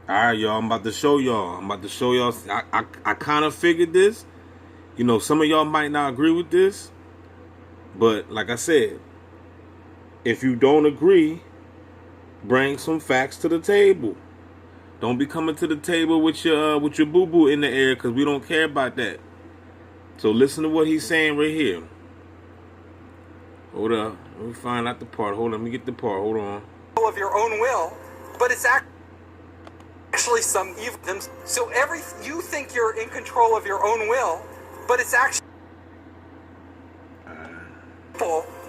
All right, y'all. I'm about to show y'all. I kind of figured this. You know, some of y'all might not agree with this, but like I said, if you don't agree, bring some facts to the table. Don't be coming to the table with your boo boo in the air, because we don't care about that. So listen to what he's saying right here. Hold up. Let me find out the part. Hold on. Let me get the part. Hold on. Of your own will, but it's actually some evil. So you think you're in control of your own will, but it's actually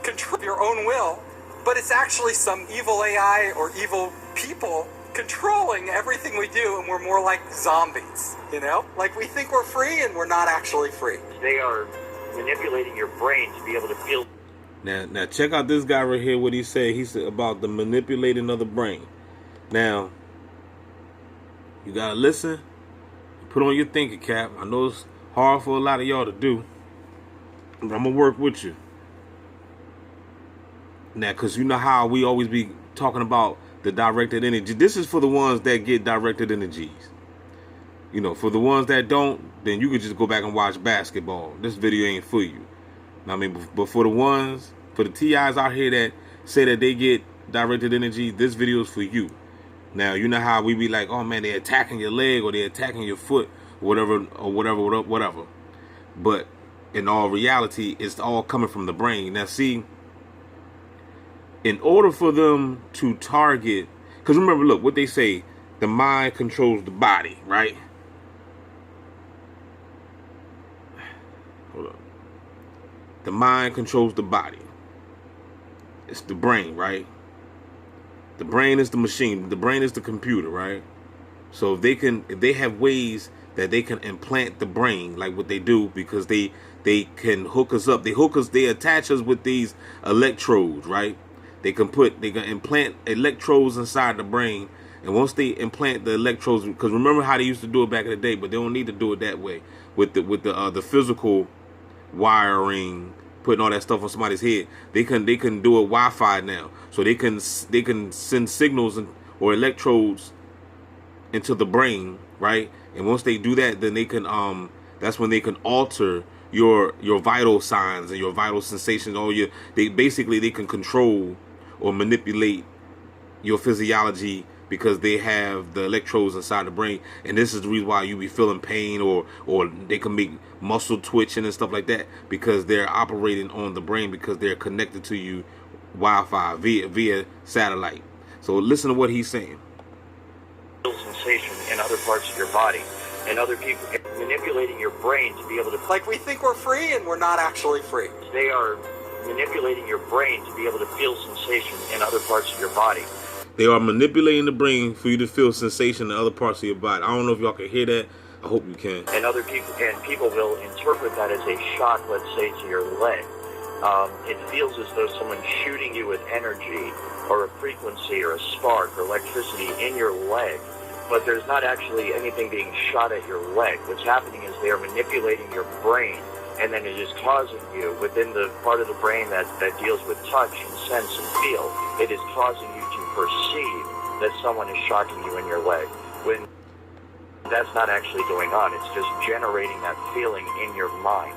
control your own will, but it's actually some evil AI or evil people controlling everything we do, and we're more like zombies, you know? Like, we think we're free and we're not actually free. They are manipulating your brain to be able to feel. Now check out this guy right here, what he said. He said about the manipulating of the brain. Now, you gotta listen. Put on your thinking cap. I know it's hard for a lot of y'all to do, but I'm gonna work with you. Now, because you know how we always be talking about the directed energy. This is for the ones that get directed energies. You know, for the ones that don't, then you could just go back and watch basketball. This video ain't for you. I mean, but for the TIs out here that say that they get directed energy, this video is for you. Now, you know how we be like, oh man, they're attacking your leg or they're attacking your foot, or whatever. But in all reality, it's all coming from the brain. Now, see, in order for them to target, because remember, look, what they say, the mind controls the body, right? Hold on. The mind controls the body. It's the brain, right? The brain is the machine. The brain is the computer, right? So if they have ways that they can implant the brain, like what they do, because they can hook us up. They attach us with these electrodes, right? They can implant electrodes inside the brain, and once they implant the electrodes, because remember how they used to do it back in the day, but they don't need to do it that way with the physical wiring, putting all that stuff on somebody's head. They can do it Wi-Fi now, so they can send signals or electrodes into the brain, right? And once they do that, then they can that's when they can alter your vital signs and your vital sensations. They can control or manipulate your physiology, because they have the electrodes inside the brain. And this is the reason why you be feeling pain, or they can make muscle twitching and stuff like that, because they're operating on the brain, because they're connected to you Wi-Fi via satellite. So listen to what he's saying. Sensation in other parts of your body, and other people manipulating your brain to be able to. Like, we think we're free and we're not actually free. They are manipulating your brain to be able to feel sensation in other parts of your body. They are manipulating the brain for you to feel sensation in other parts of your body. I don't know if y'all can hear that. I hope you can. And people will interpret that as a shock, let's say, to your leg. It feels as though someone's shooting you with energy, or a frequency, or a spark, or electricity in your leg. But there's not actually anything being shot at your leg. What's happening is they are manipulating your brain, and then it is causing you, within the part of the brain that deals with touch and sense and feel, it is causing you to perceive that someone is shocking you in your leg, when that's not actually going on. It's just generating that feeling in your mind.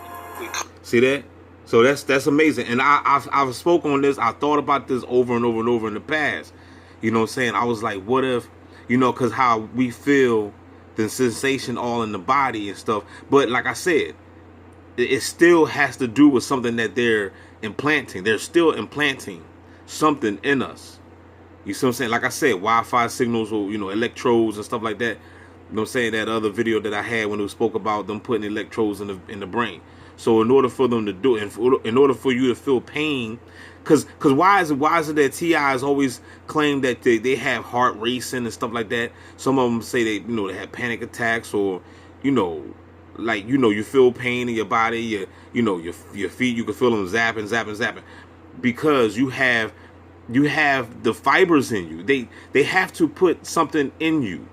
See that? So that's amazing. And I've spoken on this. I thought about this over and over and over in the past. You know what I'm saying? I was like, what if, because how we feel the sensation all in the body and stuff. But like I said, it still has to do with something that they're implanting. They're still implanting something in us. You see what I'm saying? Like I said, Wi-Fi signals, or electrodes and stuff like that. You know what I'm saying? That other video that I had when we spoke about them putting electrodes in the brain. So in order for them to do it, in order for you to feel pain, because why is it that TIs always claim that they have heart racing and stuff like that? Some of them say they have panic attacks, or you feel pain in your body, your feet, you can feel them zapping, because you have the fibers in you. They have to put something in you.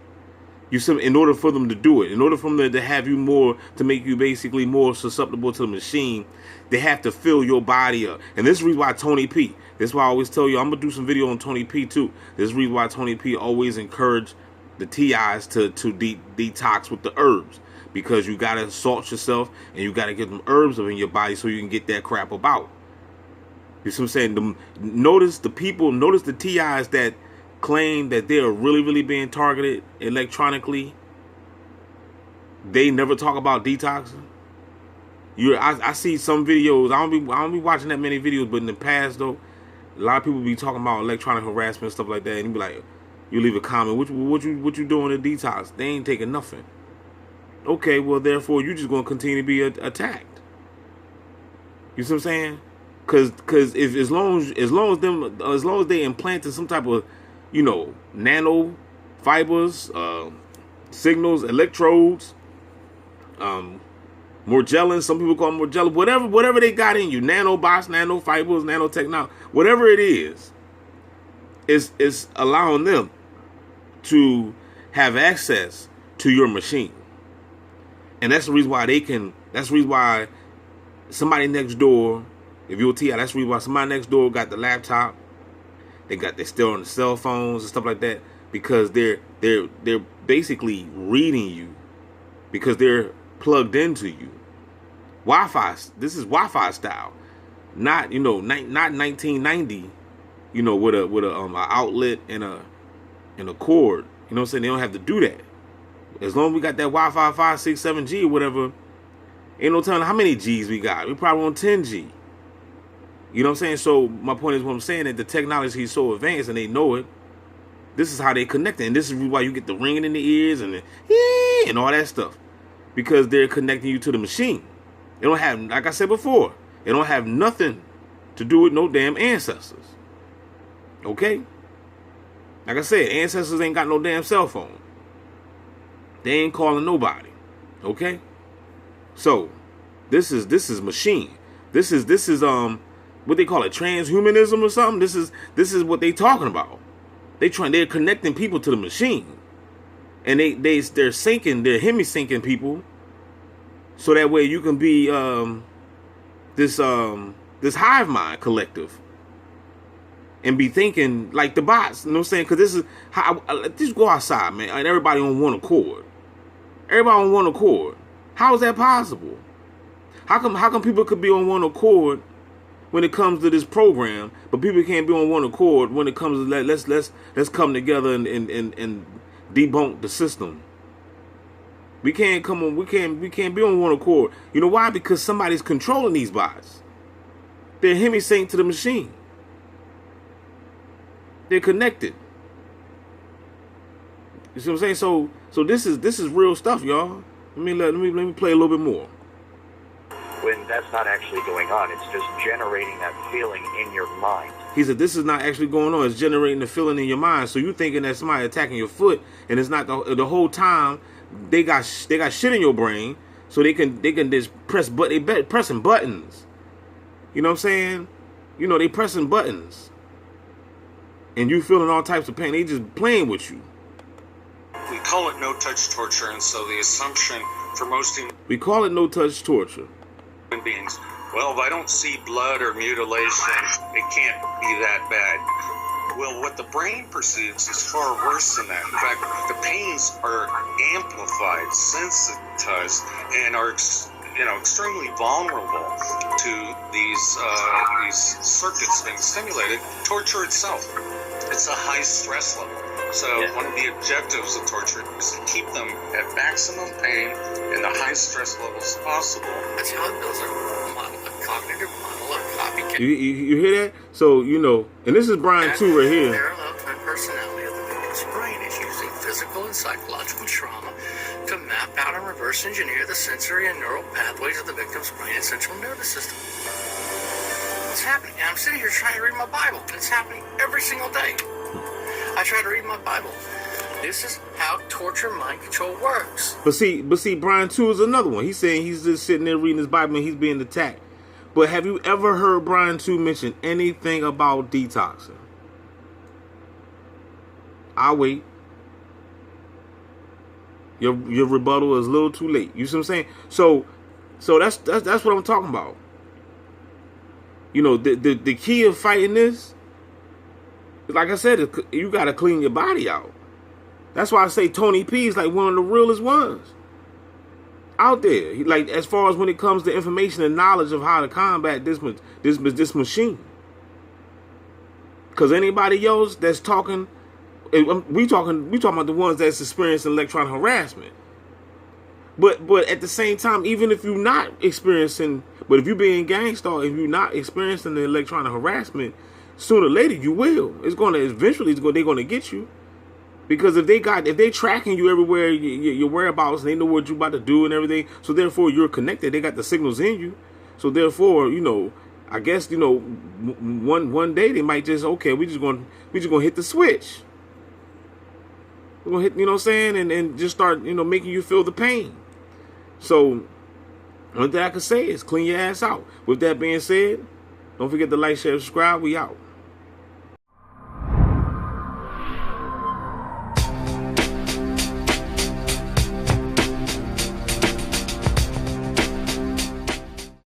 In order for them to do it, in order for them to have you more, to make you basically more susceptible to the machine, they have to fill your body up. And this is the reason why Tony P. This is why I always tell you, I'm gonna do some video on Tony P too. This is the reason why Tony P always encouraged the TIs to detox with the herbs, because you gotta salt yourself and you gotta get them herbs up in your body so you can get that crap about. You see what I'm saying? Notice the TIs that claim that they are really being targeted electronically. They never talk about detoxing. I see some videos. I don't be watching that many videos, but in the past though, a lot of people be talking about electronic harassment and stuff like that, and you be like, you leave a comment, what you doing to detox? They ain't taking nothing. Okay, well therefore you just gonna continue to be attacked. You see what I'm saying? Cause if as long as they implanted some type of, nano fibers, signals, electrodes, Morgellons, some people call them Morgellons, whatever they got in you, nanobots, nanofibers, nanotechnology, whatever it is allowing them to have access to your machine. And that's the reason why somebody next door, if you're a TI, that's the reason why somebody next door got the laptop, they're still on the cell phones and stuff like that, because they're basically reading you, because they're plugged into you. Wi-Fi. This is Wi-Fi style, not 1990. With a outlet and a cord. You know what I'm saying? They don't have to do that. As long as we got that Wi-Fi 5, 6, 7G or whatever, ain't no telling how many G's we got. We probably on 10G. You know what I'm saying? So my point is, what I'm saying, that the technology is so advanced and they know it. This is how they connect it, and this is why you get the ringing in the ears and and all that stuff, because they're connecting you to the machine. They don't have, like I said before, they don't have nothing to do with no damn ancestors. Okay? Like I said, ancestors ain't got no damn cell phone. They ain't calling nobody. Okay? So, this is machine. This is what they call it, transhumanism or something. This is what they talking about. They're connecting people to the machine. And they're hemi-syncing people, so that way you can be this hive mind collective and be thinking like the bots. You know what I'm saying? Because this is how just go outside, man, and everybody on one accord. Everybody on one accord. How is that possible? How come people could be on one accord when it comes to this program, but people can't be on one accord when it comes to let's come together and debunk the system? We can't be on one accord. You know why? Because somebody's controlling these bots. They're hemi-synced to the machine. They're connected. You see what I'm saying? So this is real stuff, y'all. Let me play a little bit more. When that's not actually going on, it's just generating that feeling in your mind. He said this is not actually going on. It's generating the feeling in your mind. So you're thinking that somebody attacking your foot, and it's not the whole time. They got shit in your brain, so they can just they pressing buttons. You know what I'm saying? They pressing buttons, and you feeling all types of pain. They just playing with you. We call it no-touch torture, and so the assumption for most we call it no-touch torture. Human beings, well, if I don't see blood or mutilation, it can't be that bad. Well, what the brain perceives is far worse than that. In fact, the pains are amplified, sensitized, and are extremely vulnerable to these circuits being stimulated. Torture itself, it's a high stress level. So one of the objectives of torture is to keep them at maximum pain and the high stress levels possible. That's how it builds a cognitive model of copycat. You hear that? So, and this is Brian too right here. Parallel twin personality of the victim's brain is using physical and psychological trauma to map out and reverse engineer the sensory and neural pathways of the victim's brain and central nervous system. It's happening. And I'm sitting here trying to read my Bible, and it's happening every single day. I try to read my Bible. This is how torture mind control works. But see, Brian 2 is another one. He's saying he's just sitting there reading his Bible and he's being attacked. But have you ever heard Brian 2 mention anything about detoxing? I'll wait. Your rebuttal is a little too late. You see what I'm saying? So that's what I'm talking about. The key of fighting this, like I said, you got to clean your body out. That's why I say Tony P is like one of the realest ones out there. Like, as far as when it comes to information and knowledge of how to combat this machine. Because anybody else that's talking, we talking about the ones that's experiencing electronic harassment. But at the same time, even if you're not experiencing, but if you're being gangstar, if you're not experiencing the electronic harassment, sooner or later you will. It's going to eventually, they're going to get you. Because if they tracking you everywhere, your whereabouts, and they know what you're about to do and everything, so therefore you're connected. They got the signals in you. So therefore, I guess, one day they might just, okay, we just gonna hit the switch. We're gonna hit, you know what I'm saying, and just start, making you feel the pain. So one thing I can say is clean your ass out. With that being said, don't forget to like, share, subscribe. We out.